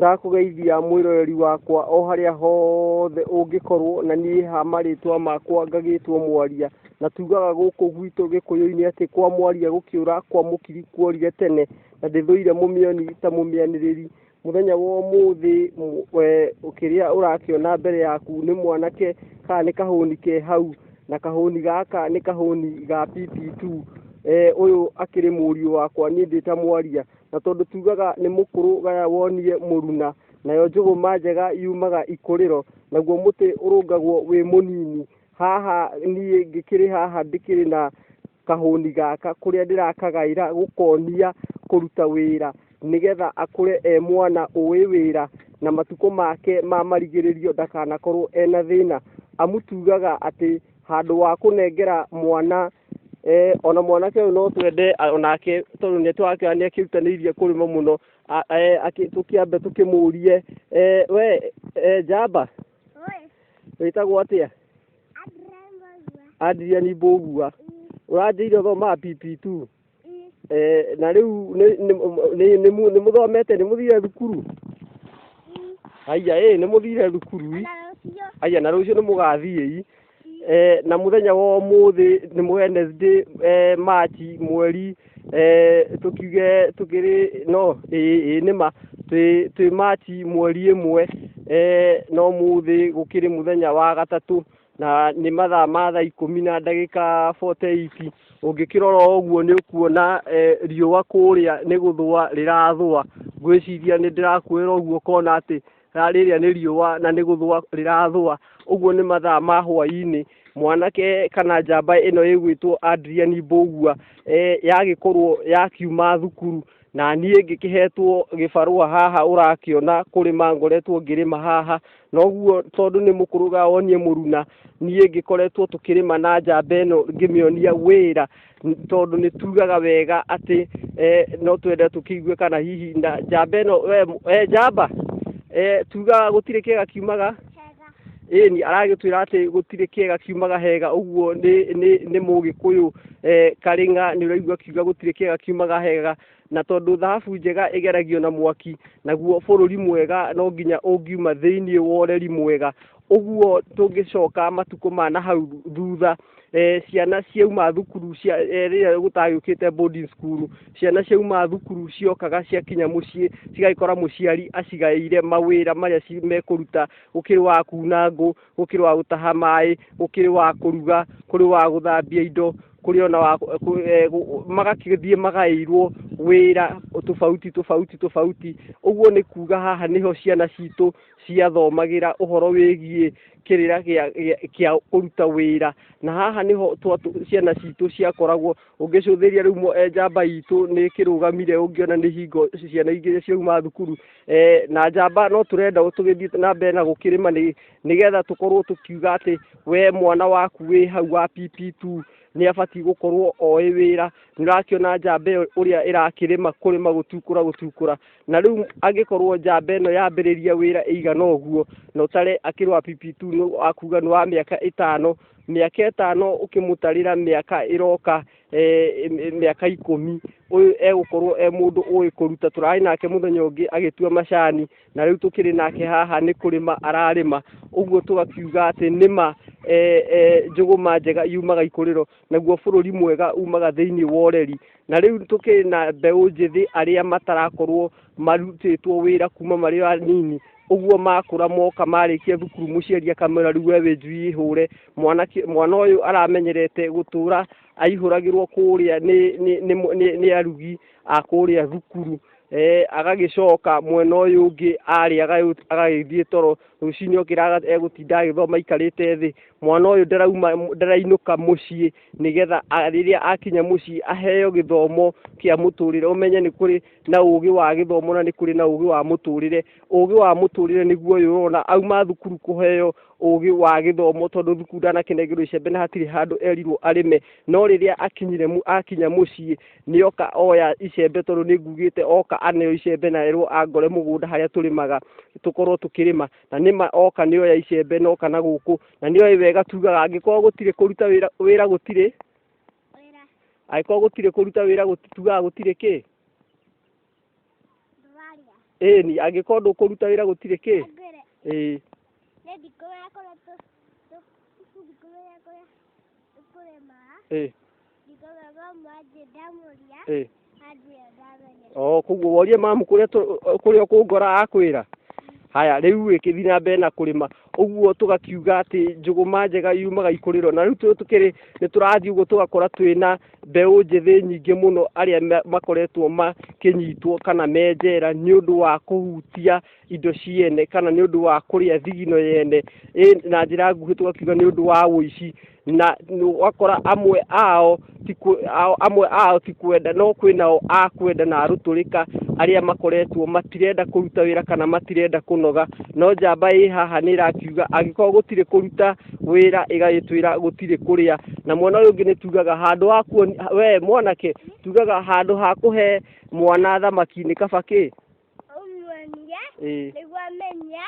ndakugeithia mwiroreri wakwa o haria hothe ungikorwo na nie ha maritwa makwa ngagitwo mwaria na tugaga guku gwitu gikuyu-ini ati kwa mwaria gukiura kwa mukiri kuorire tene na ndithuire mumioni ta mumianiriri muthenya wa umuthi ukiria urakiona mbere yaku ni mwanake kana ni kahuni ke hau na kahuni gaka ni kahuni ga PP2 uyu akiri murio wakwa ni ndita mwaria na tondu tugaga ni mukuru gaya wonie muruna nayo njuguma njega yumaga ikoriro naguo muti urungagwo wi munini haha nie ngikiri haha ndikiri na kahuni gaka kuria ndirakagaira gukonia kuruta wira nigetha akure mwana uwi wira na matuko make ma marigiririo ndakanakorwo ena thina amutugaga ati handu wa kunengera mwana ona mwanake no twende onake tondu ni twake ani akirutanirie kurima muno tukiambe tukimurie we jamba witagwo atia Adrian Bogua uranjire thoma PP2 na riu ni muthomete ni muthire thukuru aya ni muthire thukuru aya na rucio ni mugathie na muthenya wa umuthi ni Wednesday March mweri tukiuge tukiri no nima twi March mweri 1 no muthi gukiri muthenya wa gatatu na ni mathaa ma thaa 10 na ndagika 48 ungikirora oguo ni ukuona riua kuria ni guthwa rirathwa ngwiciria ni ndirakwira oguo kona ati riria ni riua na ni guthwa rirathwa uguo ni mathaa ma hwaini mwanake kana njamba ino igwitwo Adrian Bogua yagikorwo yakiuma thukuru na nie ngikihetwo gibarua haha urakiona kurima ngoretwo ngirima haha noguo tondu ni mukuruga wonie muruna nie ngikoretwo tukirima na njamba ino ngimionia wira tondu ni tugaga wega ati no twende tukiigwe kana hihi na njamba ino njamba tugaga gutire kiega kiumaga ni aragitwira ati gutire kiega kiumaga hega uguo ni mugikuyu karinga ni uraigwa kiuga gutire kiega kiumaga hega na tondu thahabu njega igeragio na mwaki naguo bururi mwega no nginya ungiuma thiini woreri mwega uguo tungicoka matuko mana hau thutha ciana ciauma thukuru cia riria gutagukite boarding school ciana ciauma thukuru ciokaga ciakinya mucii cigakora muciari acigaire mawira maria cimekuruta ukiri wa kuna ngo ukiri wa gutaha mai ukiri wa kuruga kuri wa guthambia indo kuri ona magakithie magairwo wira tofauti uguo ni kuga haha niho ciana citu ciathomagira uhoro wigie kirira kia kuruta wira na haha niho ciana citu ciakoragwo ungicuthiria riu njamba itu ni kirugamire ungiona ni hingo ciana ingire ciauma thukuru na njamba no turenda tugithie na mbere na gukirima nigetha tukorwo tukiuga ati we mwana waku wi hau wa PP2 ni abati gukorwo oi wira nirakiona njamba uria irakirima kurima gutukura na riu agikorwo njamba ino yambiriria wira igana uguo no tare akirwa PP2 no akuga no wa miaka 5 miaka 5 ukimutarira miaka iroka miaka 10 uyu egukorwo mundu uyi kuruta turai nake muthenya ungi agitua macani na riu tukiri nake haha ni kurima ararima uguo tugakiuga ati nima njuguma njega yumaga ikoriro naguo bururi mwega umaga thiini woreri na riu tukiri na mbeu njithi aria matarakorwo marutitwo wira kuma mari anini uguo makura moka marikia thukuru muciaria kamera riu we njui hure mwana uyu aramenyerete gutura aihuragirwo kuria ni arugi akuria thukuru agagicoka mwena uyu ungi ari agagithie toro rucini okiraga egutinda agithoma ikarite thi mwana uyu ndarainuka mucii nigetha riria akinya mucii aheo githomo kia muturire umenye ni kuri na ugi wa githomo na ni kuri na ugi wa muturire niguo uyu ona auma thukuru kuheo ugi wa githomo tondu thukuru ndana kinegero icembe na hatiri handu erirwo arime no riria akinya mucii ni oka oya icembe tondu ni ngugite oka aneo icembe na erwo angore mugunda haria turimaga tukorwo tukirima na nima oka ni oya icembe no kana guku na ni oya wega tugaga angikorwo gutire kuruta wira gutire wira aikorwo gutire kuruta wira tugaga gutire ki ni angĩkorwo ndũkũruta wĩra gũtirĩ kĩ koguo worie mamu kũrĩa ũkũngora akwĩra. Haya rĩu gĩkĩthi na mbere na kũrĩma ũguo tũgakiuga atĩ njuguma njega yumaga ikoriro, na rĩu tũkĩrĩ nĩ tũrathiĩ ũguo tũgakora twĩna mbeũ njĩthĩ nyingĩ mũno arĩa makoretwo makĩnyitwo kana menjera nĩ ũndũ wa kũhutia indo ciene kana nĩ ũndũ wa kũrĩa thigino yene na njĩra nguhĩ tũgakiuga nĩ ũndũ wa ũici, na wakora amwe ao ti kwenda no kwĩnao akwenda na arũtũrĩka arĩa makoretwo matirenda kũruta wĩra kana matirenda kũnoga, no njamba ĩ haha nĩ ĩrakiuga angĩkorwo gũtirĩ kũruta wĩra ĩgagĩtwĩra gũtirĩ kũrĩa. Na mwana ũyũ ũngĩ nĩ tugaga handũ ha kuonia we mwanake tugaga handũ ha kũhe mwana thamaki nĩ kaba kĩ nĩguo amenya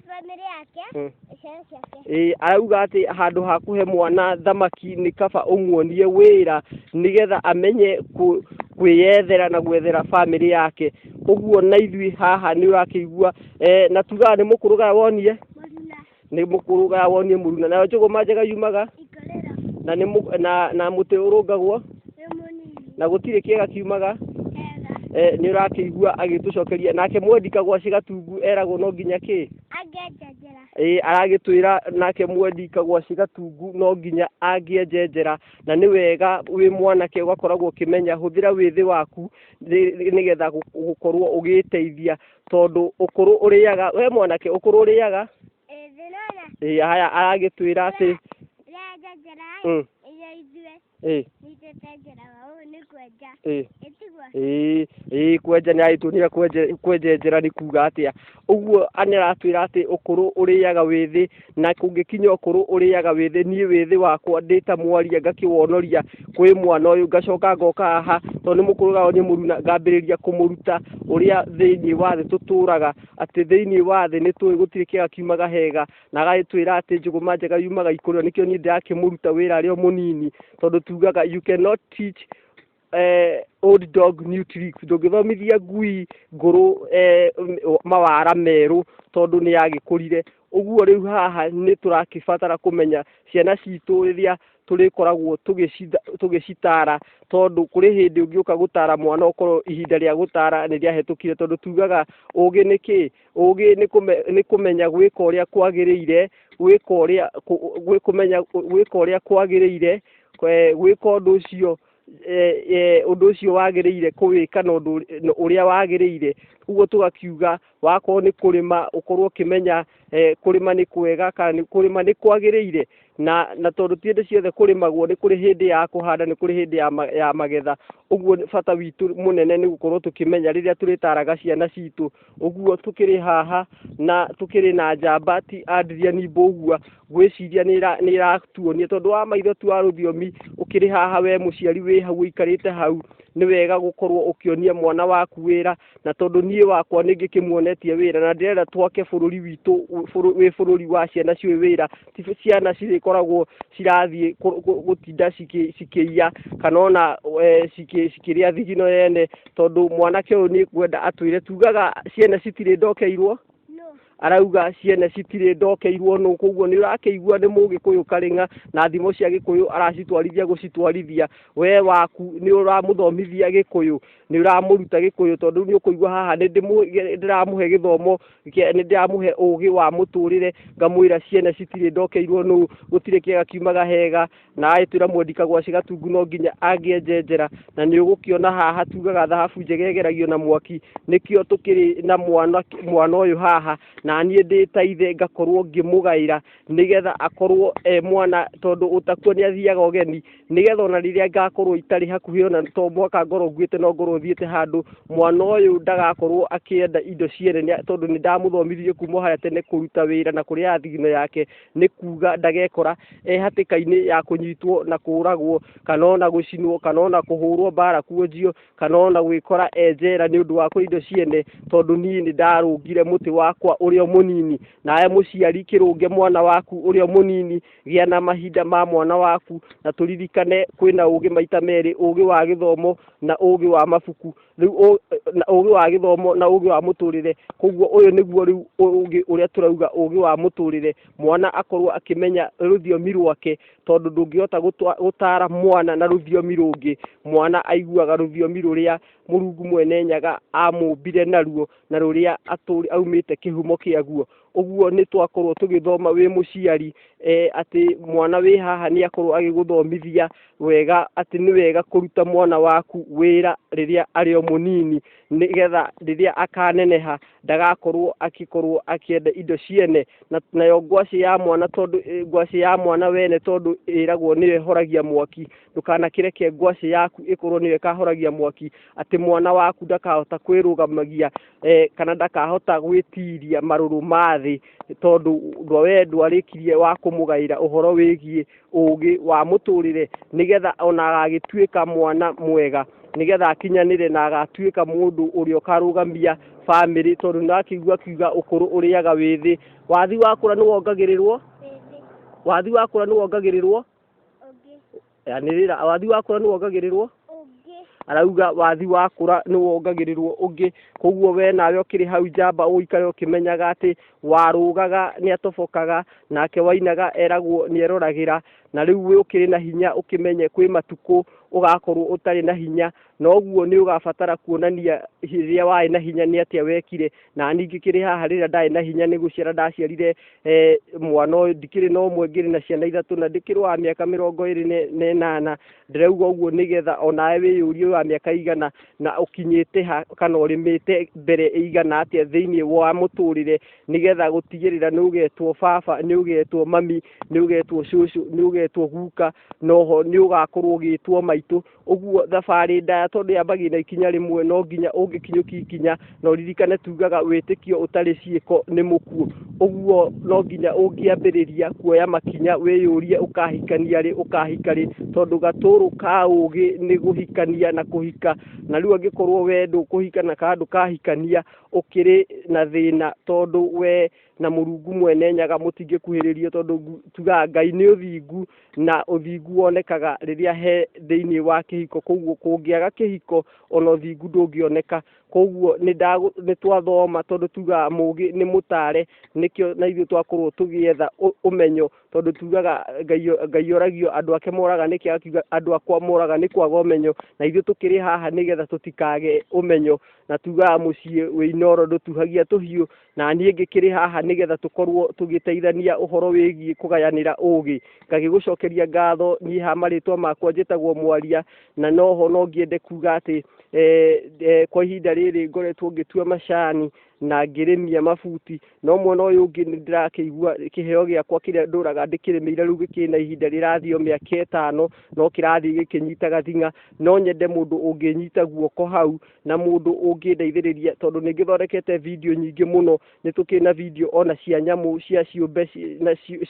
famĩlĩ yake ciana ciake. Arauga atĩ handũ ha kũhe mwana thamaki nĩ kaba ũmuonie wĩra nĩgetha amenye kwĩyethera na gwethera famĩlĩ yake. Ũguo na ithuĩ haha nĩ ũrakĩigua na tugaga nĩ mũkũrũgaya wonie nĩ mũkũrũgaya wonie mũruna, nayo njũgũma njega yumaga na muti urungagwo na gũtirĩ kĩega kiumaga nĩ ũrakĩigua agĩtũcokeria nake mwendi kagwa cigatungu eragwo no nginya kĩ aragĩtwĩra nake mwendi kagwa cigatungu no nginya angĩenjenjera, na nĩ wega wĩ mwanake ũgakoragwo ũkĩmenya hũthĩra wĩthĩ waku nĩgetha gũkorwo ũgĩteithia tondũ ũkũrũ ũrĩaga we mwanake ũkũrũ ũrĩaga haya aragĩtwĩra atĩ kwenja nĩ arĩtuonire kwenjenjera nĩ kuga atĩa. Ũguo anĩratwĩra atĩ ũkũrũ ũrĩaga wĩthĩ na kũngĩkinya ũkũrũ ũrĩaga wĩthĩ, niĩ wĩthĩ wakwa ndĩta mwaria ngakĩwonoria kwĩ mwana ũyũ ngacoka ngoka haha tondũ nĩ mũkũrũga wonie mũruna ngambĩrĩria kũmũruta ũrĩa thĩinĩ wa thĩ tũtũraga atĩ thĩinĩ wa thĩ nĩ tũĩ gũtirĩ kĩega kiumaga hega, na agagĩtwĩra atĩ njũgũma njega yumaga ikoriro, nĩkĩo niĩ ndĩrakĩmũruta wĩra arĩ o mũnini tondũ tugaga you cannot teach old dog new tricks, ndũngĩthomithia ngui ngũrũ mawara merũ tondũ nĩ yagĩkũrire. Ũguo rĩu haha nĩ tũrakĩbatara kũmenya ciana citũ rĩrĩa tũrĩkoragwo tũgĩcitara tondũ kũrĩ hĩndĩ ũngĩũka gũtara mwana ũkorwo ihinda rĩa gũtara nĩ rĩahĩtũkire, tondũ tugaga ũgĩ nĩ kĩ ũgĩ nĩ kũmenya gwĩka ũrĩa kwagĩrĩire gwĩka ũrĩa kwagĩrĩire gwĩka ũndũ ũcio wagĩrĩire kũwĩka na ũndũ ũrĩa wagĩrĩire. Ũguo tũgakiuga wakorwo nĩ kũrĩma ũkorwo ũkĩmenya kũrĩma nĩ kwega kana kũrĩma nĩ kwagĩrĩire, na tondũ ti hĩndĩ ciothe kũrĩmagwo, nĩ kũrĩ hĩndĩ ya kũhanda nĩ kũrĩ hĩndĩ ya magetha. Ũguo bata witũ mũnene nĩ gũkorwo tũkĩmenya rĩrĩa tũrĩtaraga ciana citũ. Ũguo tũkĩrĩ haha na tũkĩrĩ na njamba ti Adrian Mbũgua, gwĩciria nĩ ĩratuonia tondũ wa maitho tu wa rũthiomi ũkĩrĩ haha we mũciari wĩ hau ũikarĩte hau, nĩ wega gũkorwo ũkĩonia mwana waku wĩra, na tondũ niĩ wakwa nĩ ngĩkĩmuonetie wĩra na ndĩrenda twake bũrũri witũ wĩ bũrũri wa ciana ciĩ wĩra, ti ciana cirĩkoragwo cirathiĩ gũtinda cikĩiya kana ona cikĩrĩa thigino yene, tondũ mwanake ũyũ nĩ kwenda atwĩre tugaga ciana citirĩ ndokeirwo arauga ciana citirĩ ndokeirwo nũ. Koguo nĩ ũrakĩigua nĩ mũgĩkũyũ karĩng'a na thimo cia gĩkũyũ aracitwarithia gũcitwarithia, we waku nĩ ũramũthomithia gĩkũyũ, nĩ ũramũruta gĩkũyũ tondũ nĩ ũkũigua haha nĩ ndĩramũhe gĩthomo, nĩ ndĩramũhe ũgĩ wa mũtũrĩre, ngamwĩra ciana citirĩ ndokeirwo nũ, gũtirĩ kĩega kiumaga hega, na agĩtwĩra mwendi kagwa cigatungu no nginya angĩenjenjera. Na nĩ ũgũkĩona haha tugaga thahabu njega ĩgeragio na mwaki, nĩkĩo tũkĩrĩ na mwana ũyũ haha na niĩ ndĩta ithe ngakorwo ngĩmũgaĩra nĩgetha akorwo mwana, tondũ ũtakua nĩ athiaga ũgeni, nĩgetha ona rĩrĩa ngakorwo itarĩ hakuhĩ ona to mwaka ngorwo nguĩte no ngorwo thiĩte handũ, mwana ũyũ ndagakorwo akĩenda indo ciene tondũ nĩ ndamũthomithirie kuma harĩa tene kũruta wĩra na kũrĩa thigino yake, nĩ kuga ndagekora hatĩka-inĩ ya kũnyitwo na kũragwo kana ona gũcinwo kana ona kũhũrwo mbara kuonjio kana ona gwĩkora njera nĩ ũndũ wa kũrĩa indo ciene, tondũ niĩ nĩ ndarũngire mũtĩ wakwa ũrĩa urio munini nawe muciari kirunge mwana waku urio munini gia na mahinda ma mwana waku na turirikane kwina ugi maita meri ugi wa githomo na ugi wa mabuku riu ugi wa githomo na ugi wa muturire koguo uyu niguo riu ugi uria turauga ugi wa muturire mwana akorwo akimenya ruthiomi rwake tondu ndungihota gutara mwana na ruthiomi rungi mwana aiguaga ruthiomi ruria Murungu mwene nyaga amumbire naruo na ruria aumite kihumo kiaguo uguo ni twakorwo tugithoma wi muciari ati mwana wi haha ni akorwo agiguthomithia wega ati ni wega kuruta mwana waku wira riria ari o munini nigetha riria akaneneha ndagakorwo akienda indo ciene nayo ngwaci ya mwana tondu ngwaci ya mwana wene tondu iragwo niwe horagia mwaki ndukanakireke ngwaci yaku ikorwo niwe kahoragia mwaki ati mwana waku ndakahota kwirugamagia kana ndakahota gwitiria maruru mathi tondu we ndwarikirie wa kumugaira uhoro wigie ugi wa muturire nigetha ona agituika mwana mwega nigetha akinyanire na agatuika mundu uri ukarugamia family tondu nakigua kiuga ukuru uriaga withi wathi wakura ni wongagirirwo wathi wakura ni wongagirirwo yanirira wathi wakura ni wongagirirwo arauga wathi wakura ni wongagirirwo ungi koguo we nawe ukiri hau jamba uikare ukimenyaga ati warugaga ni atofokaga nake wainaga eragwo ni eroragira na riu we ukiri na hinya ukimenye kwi matuko ugakorwo utari na hinya noguo ni ugabatara kuonania hiria wai na hinya ni atia wekire na ningi kiri haha rira ndai na hinya ni guciara ndaciarire mwana ndikiri no mwengiri na ciana ithatu na ndikiri wa miaka 28 ndirauga uguo nigetha onawe wiyurie wa miaka igana na ukinyite kana urimite mbere igana atia thiini wa muturire nigetha gutigirira ni ugetwo baba ni ugetwo mami ni ugetwo cucu ni ugetwo guka noho ni ugakorwo gitwo maitu uguo thabari ndaya tondu yambagi na ikinya rimwe no nginya ungikinyuki ikinya no ririkane tugaga witikio utari ciiko ni mukuo uguo no nginya ungiambiriria kuoya makinya wiyurie ukahikania ri ukahikari tondu gaturu ka ugi ni guhikania na kuhika na riu angikorwo we ndu kuhika na kandu kahikania ukiri na thina tondu we na Murungu mwene nyaga mutingikuhiririo tondu tuga Ngai ni uthingu na uthingu wonekaga riria he thiini wa kihiko koguo kungiaga kihiko ona uthingu ndungioneka koguo ni twathoma tondu tuga mugi ni mutare nikio na ithu twakorwo tugietha umenyo tondu tugaga Ngai oragio andu ake moraga niki akiuga andu akwa moraga ni kwaga umenyo na ithu tukiri haha nigetha tutikage umenyo na tuga mucie winoro ndutuhagia tuhiu na nie ngikiri haha nigetha tukorwo tugiteithania uhoro wigie kugayanira ugi ngagigucokeria ngatho ni ha maritwa makwa njitagwo mwaria na noho no ngiende kuga ati kwa ihinda riri ngoretwo ngitua macani na ngiremia mabuti no mwana uyu ungi ndirakigua kiheo giakwa kiria nduraga ndikiremire riu gikina ihinda rirathio miaka 5 no kirathi gikinyitaga thinga no nyende mundu unginyita guoko hau na mundu ungindeithiriria tondu ningithondekete video nyingi muno nitukina video ona cia nyamu cia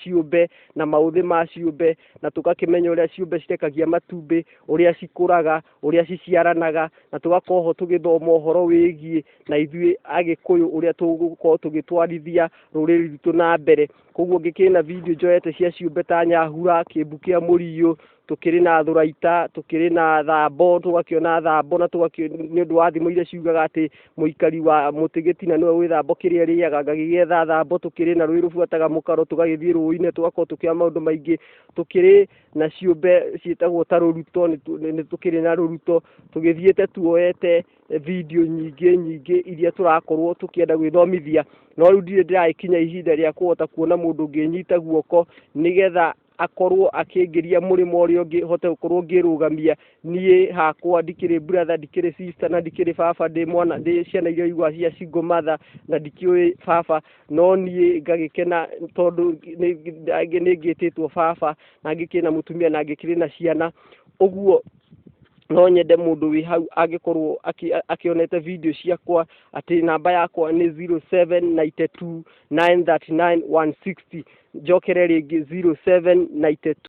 ciumbe na mauthi ma ciumbe na tukakimenya uria ciumbe citekagia matumbi uria cikuraga uria ciciaranaga na tugakoho tugithoma uhoro wigie na ithui agikuyu uria tugukorwo tugitwarithia ruriri ritu na mbere koguo ngikina video njoete cia ciumbe ta nyahura kimbukia muriyo tukiri na thuraita tukiri na thambo tugakiona thambo na ni undu wa thimu ile ciugaga ati muikari wa mutigitina niwe wi thambo kiria riaga ngagigetha thambo tukiri na rui rubuataga mukaro tugagithie ruine tugakorwo tukia maundu maingi tukiri na ciumbe cietagwo taruruto ni tukiri na ruruto tugithiete tuoete video nyingi iria turakorwo tukienda gwithomithia no riu ndirakinya ihinda ria kuhota kuona mundu nginyita guoko nigetha akorwo akingiria murimo uri ungi hote gukorwo ngirugamia nie hakwa ndikiri brother ndikiri sister na ndikiri baba ndi mwana ndi ciana iria igwa cia single mother na ndikioi baba no nie ngagikena tondu ni ngititwo baba na ngikina mutumia na ngikiri na ciana uguo no nyende mundu wi hau agikorwo akionete video ciakwa ati namba yakwa ni 0792939160 njokere ringi 0792